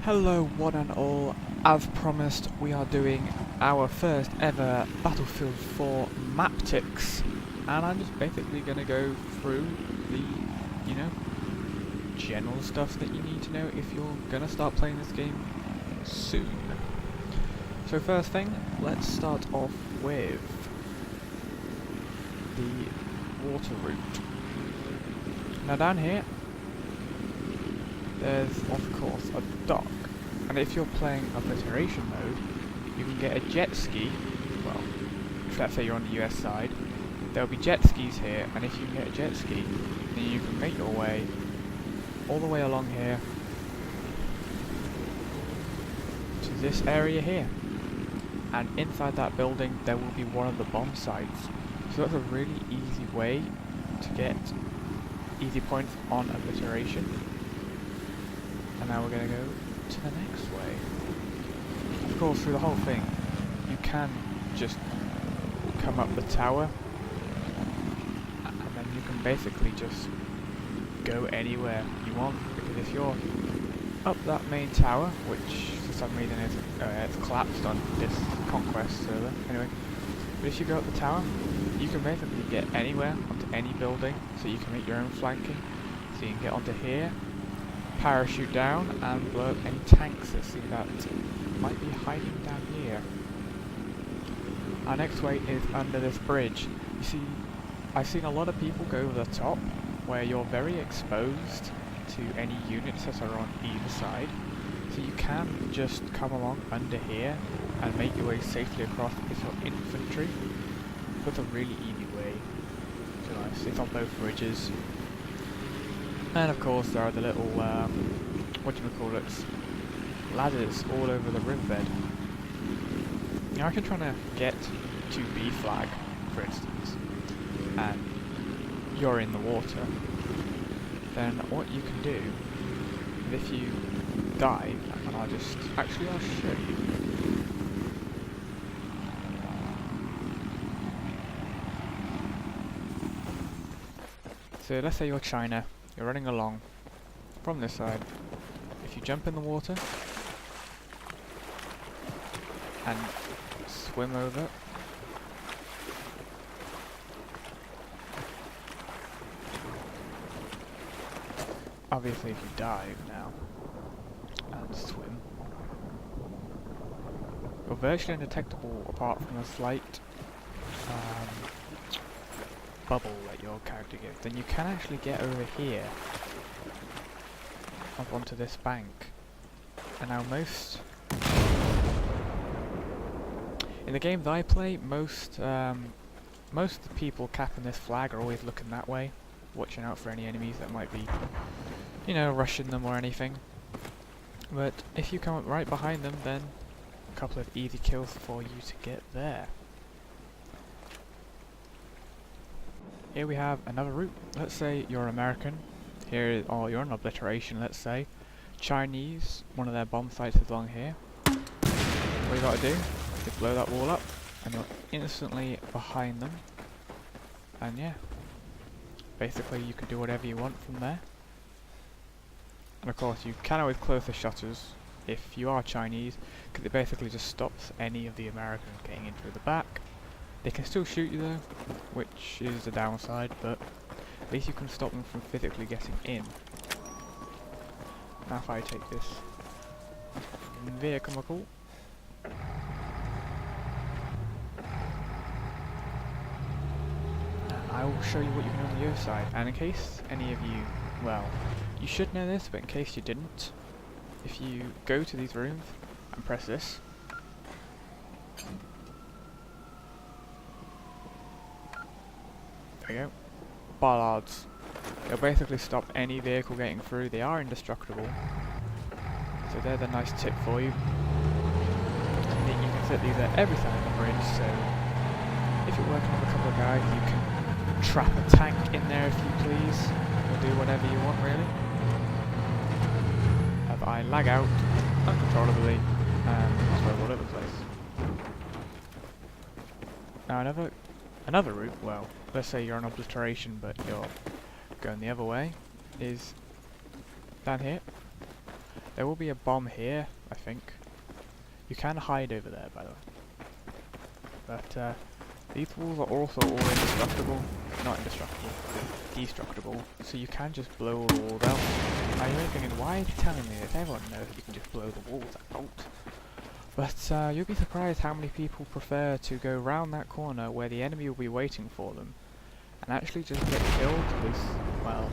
Hello one and all, as promised we are doing our first ever Battlefield 4 Maptics, and I'm just basically going to go through the, general stuff that you need to know if you're going to start playing this game soon. So first thing, let's start off with the water route. Now down here, there's of course a dock, and if you're playing obliteration mode, you can get a jet ski. Well, if let's say you're on the US side, there'll be jet skis here, and if you can get a jet ski, then you can make your way all the way along here to this area here, and inside that building there will be one of the bomb sites. So that's a really easy way to get easy points on obliteration. And now we're going to go to the next way. Of course, through the whole thing, you can just come up the tower, and then you can basically just go anywhere you want, because if you're up that main tower, which for some reason is it's collapsed on this Conquest server, anyway, but if you go up the tower, you can basically get anywhere, onto any building, so you can make your own flanking, so you can get onto here, parachute down and blow up any tanks that see that might be hiding down here. Our next way is under this bridge. You see, I've seen a lot of people go over the top where you're very exposed to any units that are on either side, so you can just come along under here and make your way safely across if you're infantry. That's a really easy way to us. It's on both bridges. And of course there are the little, ladders all over the riverbed. Now if you're trying to get to B flag, for instance, and you're in the water, then what you can do is if you dive, and I'll show you. So let's say you're China. You're running along from this side. If you jump in the water and swim over, obviously if you dive now and swim, you're virtually undetectable apart from a slight bubble that your character gives. Then you can actually get over here up onto this bank. And now in the games I play, most of the people capping this flag are always looking that way, watching out for any enemies that might be, rushing them or anything. But if you come up right behind them, then a couple of easy kills for you to get there. Here we have another route. Let's say you're American, or you're on obliteration, let's say. Chinese, one of their bomb sites is along here. What you gotta do is blow that wall up, and you're instantly behind them. And yeah, basically you can do whatever you want from there. And of course you can always close the shutters if you are Chinese, because it basically just stops any of the Americans getting in through the back. They can still shoot you though, which is the downside, but at least you can stop them from physically getting in. Now if I take this vehicle, I will show you what you can do on the other side. And in case any of you, well, you should know this, but in case you didn't, if you go to these rooms and press this, there we go. Bollards. They'll basically stop any vehicle getting through. They are indestructible. So they're the nice tip for you. And then you can set these at every side of the bridge, so if you're working with a couple of guys, you can trap a tank in there if you please, or do whatever you want really. As I lag out uncontrollably and throw all over the place. Now another route, well, let's say you're on obliteration but you're going the other way, is down here. There will be a bomb here, I think. You can hide over there, by the way. But these walls are also all indestructible. Not indestructible, destructible. So you can just blow all the walls out. Now you're thinking, why are you telling me this? Everyone knows you can just blow the walls out. But you'll be surprised how many people prefer to go round that corner where the enemy will be waiting for them and actually just get killed because, well,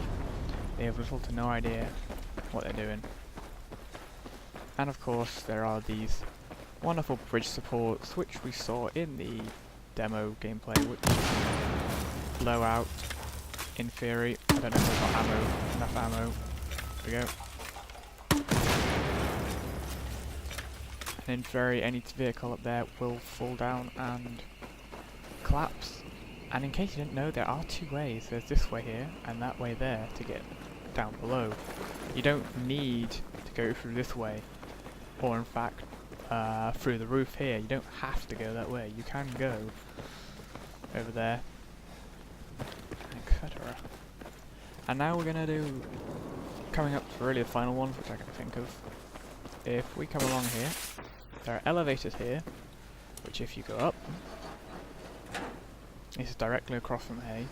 they have little to no idea what they're doing. And of course there are these wonderful bridge supports which we saw in the demo gameplay, which blow out in theory. I don't know if I've got ammo, enough ammo. There we go. And in theory any vehicle up there will fall down and collapse. And in case you didn't know, there are two ways. There's this way here and that way there to get down below. You don't need to go through this way, or in fact through the roof here. You don't have to go that way. You can go over there, etc. And now we're gonna do, coming up to really the final ones, which I can think of. If we come along here, there are elevators here, which if you go up, this is directly across from A,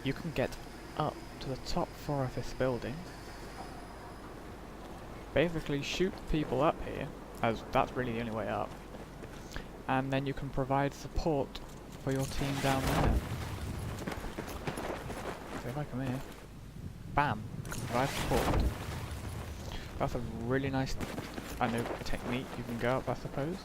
you can get up to the top floor of this building, basically shoot people up here, as that's really the only way up, and then you can provide support for your team down there. So if I come here, bam, provide support. That's a really nice, I know, technique you can go up, I suppose.